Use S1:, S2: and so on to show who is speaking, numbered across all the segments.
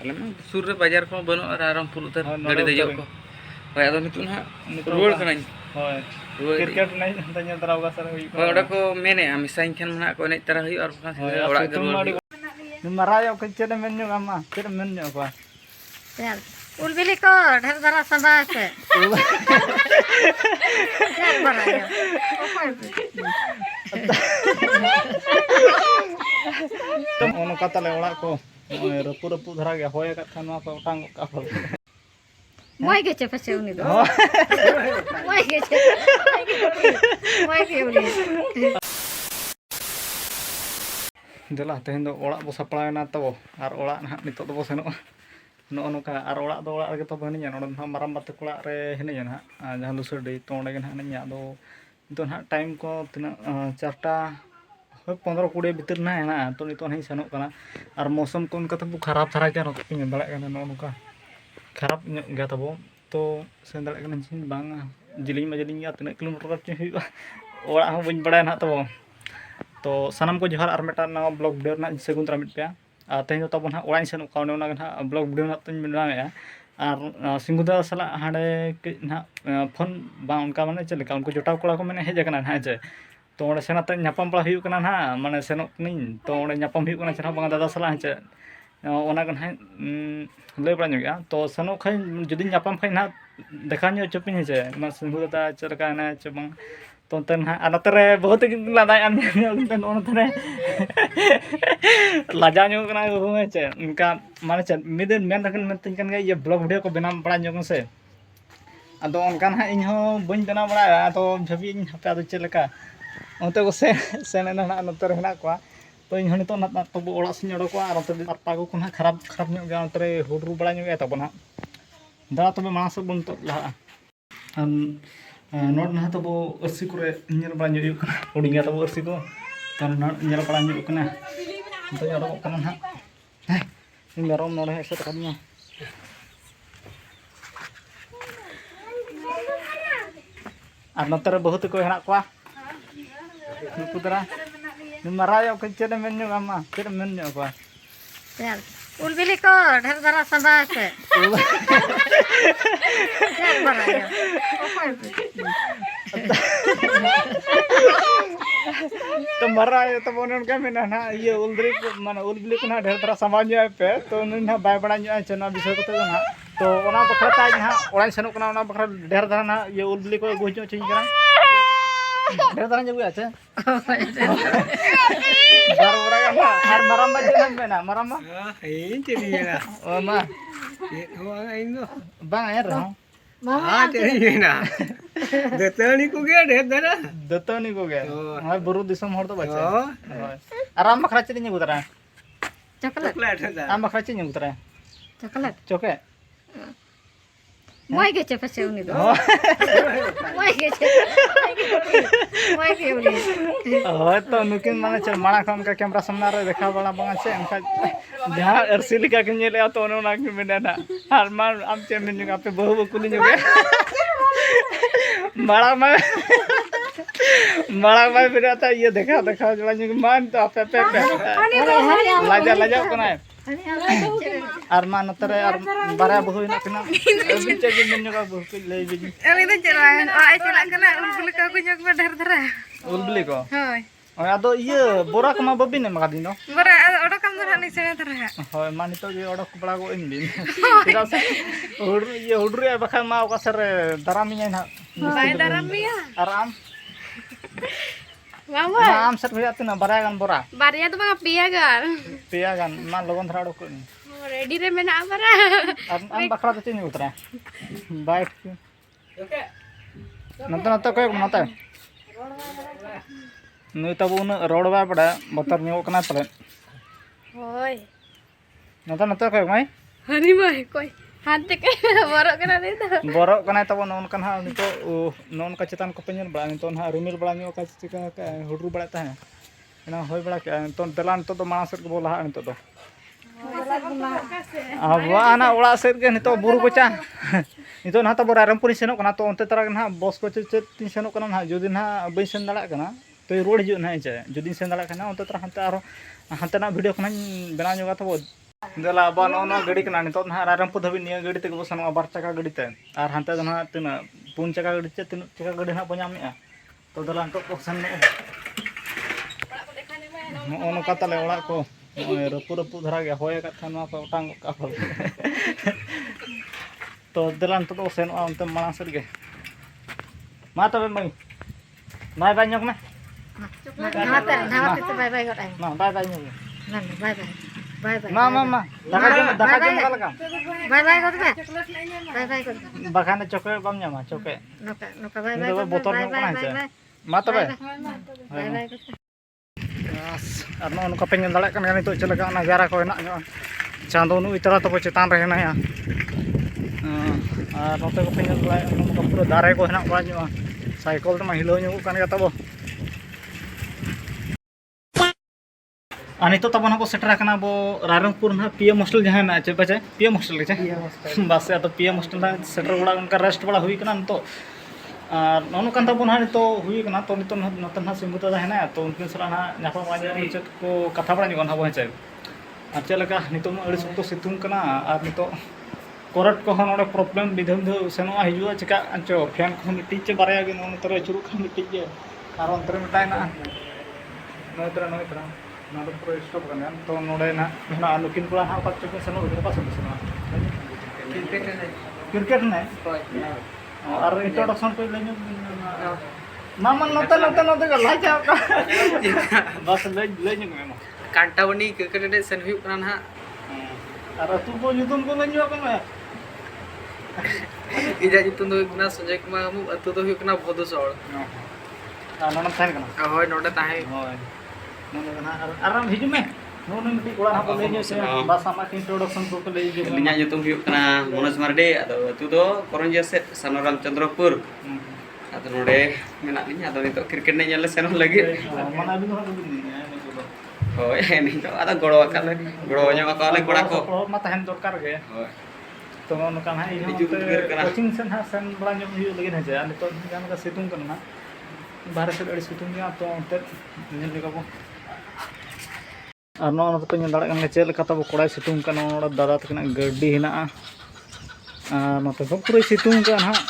S1: Alam mo, sur re bajar ko bano Rampur utar gari dejok ko. Hoy ado nitu na ruwal kana.
S2: Hoy. Cricket nai tanya taraw ga sar hoy.
S1: Hoy oda ko mene ami sain kan mana ko enej tara hoy ar kan orak ke ruwal.
S2: Marayo ke chede menyo ama, chede menyo ko.
S3: Chal. Ulbili ko ढेर धरा सभा से चल मरायो
S2: तुम ono kata le orak ko rapu dhara ge hoy kat khan ma ko tang ka phal
S3: moi ge che pase uni do moi ge che moi ge uni
S2: dela tehen do orak bo sapla na to ar orak nah nitok do bo senoa no noka ar orak do orak ge to bani nya no maram bat kulak re hene nya na jahan lusur de to onde ge na nya do to na time ko tina 4टा 15-20 भीतर ना है ना तो नितो नहीं सनोक कना और मौसम को उनका तो खराब थरा के रत पिन दड़ा कना नो नुका खराब गे तबो तो सेन दड़ा कना चिन बांग जिलिंग मा जिलिंग या तना किलोमीटर च हुई ओड़ा हो बन बड़ा ना तबो तो सनम को जोहार आर मेटा ना ब्लॉग वीडियो ना सेगुन तरा मिट पे आ तेन तो बन ओड़ा सनोक का ना ना ब्लॉग वीडियो ना तन बनाया और सिंगुदा सला हाडे ना फोन बा उनका माने चलेका उनको जोटाव कोड़ा को माने हेज कना ना जे तो ओडे सेनाते ᱧᱟᱯᱟᱢ ᱵᱟᱲᱟ ᱦᱩᱭᱩᱜ ᱠᱟᱱᱟ ᱱᱟ ᱢᱟᱱᱮ ᱥᱮᱱᱚᱜ ᱠᱟᱹᱱᱟᱹᱧ ᱛᱚ ᱚᱸᱰᱮ ᱧᱟᱯᱟᱢ ᱦᱩᱭᱩᱜ ᱠᱟᱱᱟ ᱪᱮᱨᱦᱟ ᱵᱟᱝ ᱫᱟᱫᱟ ᱥᱟᱞᱟᱜ ᱦᱮᱸᱪᱮ ᱚᱱᱟ ᱜᱮ ᱱᱟᱦᱟᱜ ᱞᱟᱹᱭ ᱵᱟᱲᱟ ᱧᱚᱜᱼᱟ ᱛᱚ ᱥᱮᱱᱚᱜ ᱠᱷᱟᱱ ᱡᱩᱫᱤ ᱧᱟᱯᱟᱢ ᱠᱷᱟᱱ ᱱᱟᱦᱟᱜ ᱫᱮᱠᱷᱟ ᱧᱚᱜ ᱦᱚᱪᱚᱯᱤᱧ ᱦᱮᱸᱪᱮ ᱢᱟ ᱥᱤᱝᱦᱩ ᱫᱟᱫᱟ ᱪᱮᱫ ᱞᱮᱠᱟ ᱦᱮᱱᱟᱭ ᱪᱮ ᱵᱟᱝ तो ᱚᱱᱛᱮ ᱱᱟᱦᱟᱜ ᱟᱨ ᱱᱚᱛᱮ ᱨᱮ ᱵᱟᱹᱦᱩ ᱛᱟᱹᱠᱤᱱ ᱞᱟᱸᱫᱟᱭᱮᱜᱼᱟ ᱚᱱᱛᱮ ᱨᱮ ᱞᱟᱡᱟᱣ ᱧᱚᱜ ᱠᱟᱱᱟ ᱵᱟᱹᱦᱩ ᱦᱮᱸᱪᱮ ᱚᱱᱠᱟ ᱢᱟᱱᱮ ᱪᱮᱫ ᱢᱤᱫ ᱫᱤᱱ ᱢᱮᱱ ᱛᱟᱹᱠᱤᱱ ᱢᱮᱛᱟᱹᱧ ᱠᱟᱱ ᱜᱮᱭᱟ ᱤᱭᱟᱹ ᱵᱞᱚᱜ ᱵᱷᱤᱰᱤᱭᱳ ᱠᱚ ᱵᱮᱱᱟᱣ ᱵᱟᱲᱟ ᱧᱚᱜ ᱢᱮᱥᱮ ᱟᱫᱚ ᱚᱱᱠᱟ ᱱᱟᱦᱟᱜ ᱤᱧ ᱦᱚᱸ ᱵᱟᱹᱧ ᱵᱮᱱᱟᱣ ᱵᱟᱲᱟᱭᱟ ᱟᱫᱚ ᱵᱷᱟᱹᱵᱤᱭᱟᱹᱧ ᱦᱟᱯᱮ ᱟᱫᱚ ᱪᱮᱫ ᱞᱮᱠᱟ onte ko sen ena na noter hena ko to ᱤᱧ ᱦᱚᱸ ᱱᱤᱛᱚᱜ ᱱᱟ ᱛᱚ ᱚᱲᱟᱜ ᱥᱤᱧ ᱚᱰᱚᱠᱚᱜᱼᱟ ᱟᱨ ᱚᱱᱛᱮ ᱯᱟᱨᱯᱟ ᱠᱚ ᱠᱷᱚᱱ ᱠᱷᱟᱨᱟᱯ ᱧᱚᱜ ᱜᱮᱭᱟ ᱚᱱᱛᱮ ᱨᱮ ᱦᱩᱰᱨᱩ ᱵᱟᱲᱟ ᱧᱚᱜ ᱜᱮᱭᱟ ᱛᱟᱵᱚᱱ ᱦᱟᱸᱜ ᱫᱟᱫᱟ ᱛᱚᱵᱮ ᱢᱟᱲᱟᱝ ᱥᱮᱫ ᱵᱚᱱ ᱞᱟᱦᱟᱜᱼᱟ ᱱᱚᱰ ᱱᱟᱦᱟᱜ ᱛᱚᱵᱚ ᱟᱹᱨᱥᱤ ᱠᱚᱨᱮ ᱧᱮᱞ ᱵᱟᱲᱟ ᱧᱚᱜ ᱦᱩᱭᱩᱜ ᱠᱟᱱᱟ ᱦᱩᱰᱤᱧ ᱜᱮᱭᱟ ᱛᱟᱵᱚ ᱟᱹᱨᱥᱤ ᱠᱚ ᱛᱟᱦᱞᱮ ᱱᱚᱰ ᱧᱮᱞ ᱵᱟᱲᱟ ᱧᱚᱜ ᱠᱟᱱᱟ ᱱᱤᱛᱚᱜ ᱚᱰᱚᱠᱚᱜ ᱠᱟᱱᱟ ᱱᱟᱦᱟᱜ ᱤᱧ ᱢᱮᱨᱚᱢ ᱱᱚᱰᱮ ᱦᱮᱡ ᱥᱮᱴ ᱠᱟᱫᱤᱧᱟ ᱟᱨ ᱱᱚᱛᱮ ᱨᱮ ᱵᱟᱹᱦᱩ ᱛᱟᱠᱚ ᱦᱮᱱᱟᱜ ᱠᱚᱣᱟ नुकु दरा मरायो के चेदे मेन्यो गामा चेदे मेन्यो को
S3: चल उलबिली को ढेर धरा सभा से चल मरायो
S2: तो मरायो तो बोनन का मेना ना ये उलद्री माने उलबिली को ना ढेर धरा समाज पे तो ना बाय बड़ा ᱧᱚᱜ चना विषय को ना तो ओना बखरा ताई ना ओड़ा सनो कना ओना बखरा ढेर धरा ना ये उलबिली को गुजो चिन करा ढेर धरा जगु আছে bar ora kan har maramba jenang mena maramba
S1: Ini jadi na.
S2: oh ma
S1: Wang aino.
S2: bang air ha
S1: Ah jadi na. Datani ko ge de dara.
S2: दतनी को गया हां बुरु दिसम हर तो बचे
S1: Oh.
S2: आराम बखरा चेद ᱧ गुतरा
S3: चॉकलेट
S1: Coklat ada.
S2: आम बखरा चेद ᱧ गुतरा
S3: chocolate
S2: चोके
S3: moi ge che pase uni do moi ge uni
S2: हो तो नुकिन माने चल माणा खम का कैमरा सामने रे देखा बड़ा बंगा से उनका जहां अरसी लिखा के नेले तो ओना के मेना हार मार आम चे मेन का पे बहु बकुली जो माड़ा में फिर आता ये देखा जला जो मान तो पे लाजा कोना आर मान तरे आर बारा बहु ना कना बिन चे मेन का बहु के ले बिन
S3: ali do chela ai chela kana ulbili ko nyok be ढेर धरा
S2: उलबली को
S3: hoy
S2: आदो ये बोरा कमा बबिन M कादिनो
S3: bara odo kam do ni sene धरा
S2: হয় মানে তো যে অডক বড়া গো ইনদিন ঠিক আছে ये हुडरे बखा मा ओका सर दारामिया ना
S3: bai daramia
S2: आराम
S3: mama
S2: आम सर भया तना बरागान बोरा
S3: baria do bang pia gan
S2: पेयागान मा लगन धरा अडक
S3: ready re mena bara
S2: आम बखरा तो चिन उतरा बैठ के नता कोय नता नुई तब उन रोड बा पड़ा बतर न्यो कना तले
S3: hoy
S2: नता कोय my
S3: hani mai koi hante ke borok kana ni to
S2: borok kana तब नोन कना नितो नोन का चितान को पेन बड़ा नितो ना रिमिल बड़ा न्यो का चिका हुडरू बड़ा ता ना होय बड़ा के तो दलान तो मास के बोला नितो दो अब आना ओड़ा सेट के नितो बुरु कोचा नितो ना तब रामपुर सेनो कना तो onte तरा ना बस को चेत तीन सेनो कना ना जुदी ना बई सेन दला कना तो रोड हिजु ना जे जुदी सेन दला कना onte तरा हंते आरो हंते ना वीडियो खना बना जोगा तब Dela aba no gadi kana nitot na Rairampur dhabi niya gadi te bo sanoa 2 chaka gadi te ar hante do na tina 3 chaka gadi te 3 chaka gadi na bo nyamea to dela nitot ko san no no kata le orak ko rapu dhara ge hoye ka thana ko otang ka ko to dela nitot ko senoa onte marang sed ge ma tobe mai nai banyok na
S3: Nama itu bye bye god ay.
S2: na bye bye nyok
S3: Nah, bye bye. Bye bye.
S2: ma daka jom kalaka
S3: Bye bye god ba. Bye bye god.
S2: bakane choke bam nyama choke
S3: Noka bye bye.
S2: Ini botol
S3: Bye
S2: nyok
S3: bye.
S2: na
S3: Bye
S2: aja
S3: bye.
S2: ma tobe
S3: Bye bye god.
S2: Yes, arno nuka pengen dalek kan itu celaka negara ko enak nyok. Chando nu itara to cetan re na ya. Note ko pengen dalek nuka pura dare ko enak ba nyok. Cycle to mah hilo nyok kan kata bo. Anito tabon habo setra kana bo Rairampur na PM hostel jahan na चे बचे PM hostel के चे बस या तो PM hostel ना shutter बड़ा उनका रेस्ट बड़ा हुई कना तो नोनो कांता बोन हानि तो हुई कना तो नितो नतन हा सिंगुता जाहना तो उनकिन सला ना न्यापा माजे चेत को कथा बड़ा निगन हबो हेचे आ चेलका नितो अड़ी सुतो सितुंग कना आ नितो कोरट को हन ओडे प्रॉब्लम विधम ध सेनो हिजुआ चिका अंचो फैन को मिट्टी चे बारे आगे नोन तरे चुरु खा मिट्टी जे आर अंतर मिटाय ना नोतरा ना तो पूरा स्टॉप करना तो नोडे ना ना लुकिन पूरा हा पाच चुके सनो उधर पास सनो क्रिकेट ने और इंट्रोडक्शन पे लेने मामा नोते लाई जाओ का बस ले नी में
S1: कांटावनी क्रिकेट सेन हुई कना ना
S2: और तू को युतुम को ले नी का
S1: इजा जितुन दो कना संजय कुमार मु अतु दो हुई कना भदु सोळ
S2: नोन थान कना
S1: होय नोडे ताहे
S2: होय नोन कना आराम हिजु में नोन मिटी कोड़ा हा ले नी से बस आमा इंट्रोडक्शन को ले जे
S4: लिnya nyutung huyu kena Monos Marde atau itu do Koronja set Sanoram Chandrapur atau node menak linya atau itu cricket nya nyala seno lagi
S2: mana भी no
S4: oh ini to ada goro akal nya akal gora ko
S2: ma tahan dorkar ge
S4: oh
S2: तो known का हा coaching Sen हा सेन बड़ा ᱧᱚᱜ हुyu लगे ना जे नितो जान का सितुंग करना बाहर से अड़ी सितुंग गया तो अंतर ᱧᱮᱞ लेगा बो आर नो तो ᱧᱮᱞ ᱫᱟᱲᱮ ᱠᱟᱱ ᱪᱮᱫ ᱞᱮᱠᱟ ᱛᱟᱵᱚ ᱠᱚᱲᱟᱭ ᱥᱤᱛᱩᱝ ᱠᱟᱱᱟ ᱱᱚᱰᱮ ᱫᱟᱫᱟ ᱛᱟᱠᱤᱱᱟᱜ ᱜᱟᱹᱰᱤ ᱦᱮᱱᱟᱜᱼᱟ ᱟᱨ ᱱᱚᱛᱮ ᱫᱚ ᱯᱩᱨᱟᱹ ᱥᱤᱛᱩᱝ ᱠᱟᱱᱟ ᱦᱟᱸᱜ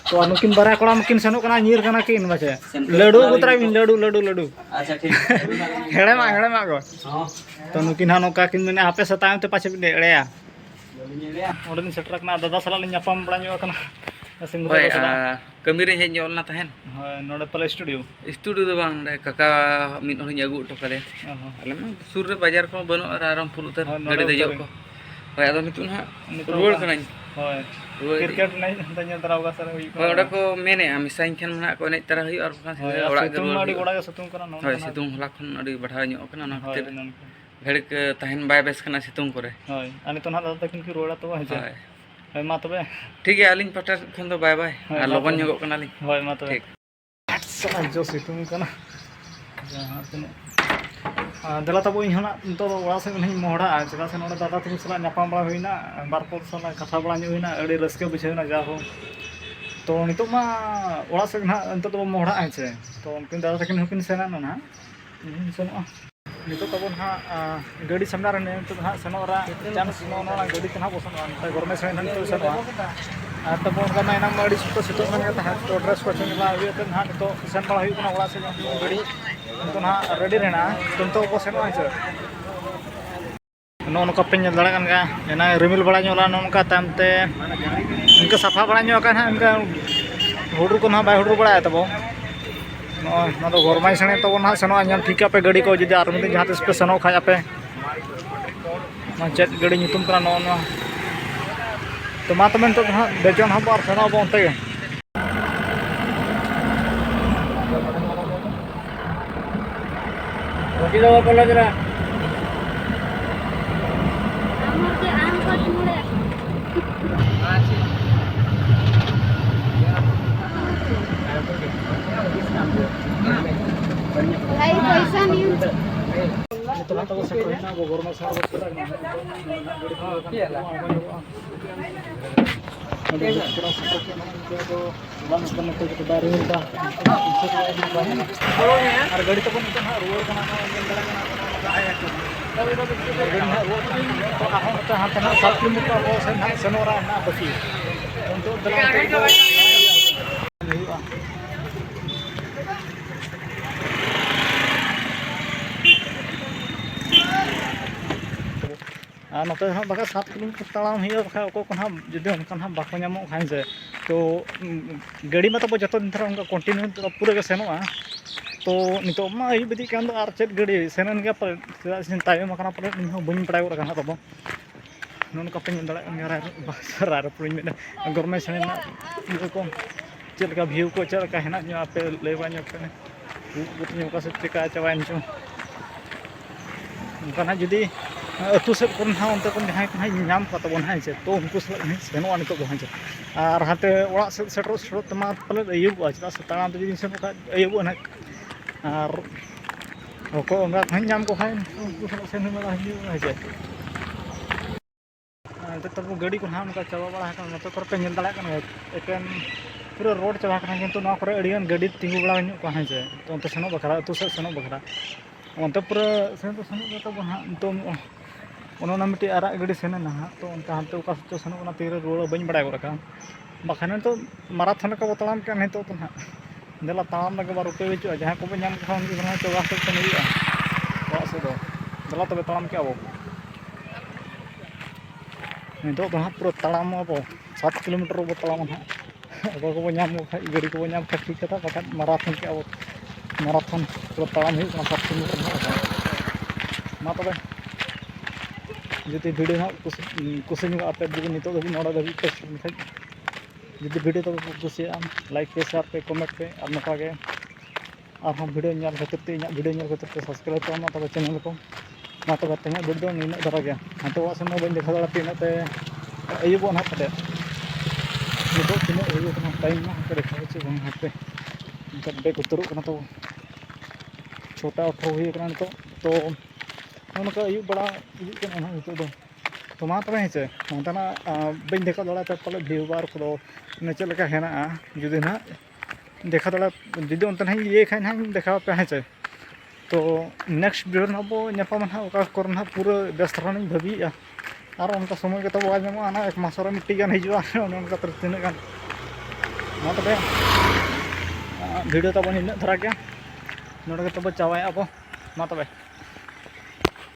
S2: तो नुकिन बारा कोड़ा मकिन सेनो कना ᱧᱤᱨ कना किन बाचे लड्डू उतराय बिन लड्डू
S4: अच्छा ठीक
S2: हेड़े मा गो तो नुकिन हा नोका किन मेने आपे सतायम ते पाछे बिन एड़ेया ओडन सेटर कना दादा सला ले ᱧᱟᱯᱟᱢ बड़ा ᱧᱚᱜ कना सिंगुर
S1: होय कमी रे हेज ᱧᱚᱞ ना तहन
S2: होय नोडे पले स्टूडियो
S1: दो बांग काका मिन होनी अगु उठो करे आले मा सुर रे बाजार को बनो रायरमपुर उतर गड़ी दे को होय आदो नितुन हा रुवाड़ कनाई
S2: होय क्रिकेट नहीं तanya तरावगा सर हुई
S1: होय ओडा को मेने मिसाइन खन मना को नै तरा हुई और ओडा के
S2: सितुंग अड़ी गोड़ा सितुंग कना नो
S1: होय सितुंग हला खन अड़ी बढ़ा ᱧᱚᱜ कना ना खातिर घड़क तहन बाय बेस कना सितुंग करे
S2: होय अनि तो ना दादा तकिन की रोड़ा तो है होय मा तबे
S1: ठीक है आलिन पटर खन दो बाय बाय आ लगन ᱧᱚᱜ कना लिन
S2: होय मा तबे
S1: ठीक
S2: जो सितुंग कना जहां तने दला तबो इन हना तो ओड़ा से नहीं मोहड़ा चला से नोड़ा दादा तकिन सला ᱧᱟᱯᱟᱢ बड़ा हुईना बार पोर सला कथा बड़ा ᱧᱚᱜ हुईना अड़ी रस्के बुझेना जा हो तो नितो मा ओड़ा से ना अंत तो मोहड़ा आछे तो उनकिन दादा तकिन हुकिन सेना ना सेना नितो तबो ना गाड़ी सामना रे नितो ना सेनोरा चांस नो गाड़ी तना बसन ना गरमे से ना तो सेना आ तबो का ना मड़ी सुतो सितो मन का तो ड्रेस को चंगला हुई तो ना तो सेन बड़ा हुई ना ओड़ा से गाड़ी तो ना रेडी रहना तो को सेन आछे नो का पेन दड़ा कन का एना रिमिल बड़ा ᱧᱚला नोनका तामते इनका सफा बड़ा ᱧᱚ का इनका हुडुर को ना बाय हुडुर बड़ा तबो ना तो गरमाई सने तो ना सेनो आम ठीक पे गाड़ी को जदि आर मिद जहां तिस पे सेनो खाय पे ना चेत गाड़ी नितुम करा नो तो मा तमेन तो ना बेजन हम और सेनो बोनते रोटी दो बोला जरा
S3: पैसा नहीं
S2: तो ना तो से कोई ना गोबर में सारा बस करा और गाड़ी तब रुआर हाँ 7 किलोमीटर अब सेनोरा बाकी नोते बाका 7 किलोमीटर तड़ाम बखा जुदी उनका बाको नामो खान से तो गाड़ी में तब जो दिन उनका कंटिन्यू पूरा सेनोगा तो नितो मा अयुब बदी कान और चेक गाड़ी सेनन गया पर तायम पड़े बी बड़ा तब नौका पे रायपुर गरमे से को चलका भ्यू को चलका हेना पे लेवा पे चिका चाबाइन चो उनका जुदी अतु सेद को अंत को जहाँ नाम तब हाँ से तो उनको सेनोगा नित हाँ से और हाते ओड़ा सेटर सेटर तमा पले अयुबा चेदा से ताड़ाम जुदी सेन अयुबा ना और नाम को खाए उनको सेन हाँ से तब गाड़ी को हाँ चाबा बड़ा नोते पे एकें पूरा रोड चाबा किंतु अड़ियान गाड़ी तिंगू बड़ा हाँ से तो अंत सेनों बखरा अतु से सेनों बखरा अंत पूरा सेन सेनों तब हाँ तो मिट्टी आराग गाड़ी सेन हाँ तो अंत हाते तो सेनों तीर रुआ बी बड़ा गोदा बाखान तो माराथन का तड़ाम के नित तो हाँ देला तड़ाम लगे बार रुपये बचुआ जहाँ को नाम खान चौबा से से देला तब तड़ाम के अब नित तो हाँ पूरा तड़ाम अब 7 किलोमीटर अब तड़ाम हाँ अब को नाम गाड़ी को नाम खा ठीक है बाखा माराथन के अब माराथन पूरा तड़ाम 7 किलोमीटर मा तब जुदी वीडियो हाँ कुछ पे जुदी नित नोड़ा धाबी पे जुदी वीडियो तब कुसिया लाइक पे शेयर पे कमेंट पे और नौका के और वीडियो खातिर इन वीडियो खातिर सब्सक्राइब करना तब चैनल को मा तब तेज वीडियो इन धरा गया हाँ तो से बी देखा दाते इनते अयुब ना पटे नित तीन टाइम देखा चे हाथे बेग उतरू तो 6:18 हुई नित तो उनका अयुब बड़ा हिजू तो मा तब हेचे अंतना बी देखा दाते पले भ्यू बार को चलका हेना जुदी ना देखा दाड़ा जुदी अंत ना ये खान हाँ देखा पे हेचे तो नेक्स्ट वीडियो ना बो नापाम हाँ पूरा व्यस्त भाभी और उनका समय के तब आजमा 1 मास मिट्टी गान हिजुआ उनका तीन गान मा तब वीडियो तब इन धरा गया नोड़े तब चावाया अब मा तब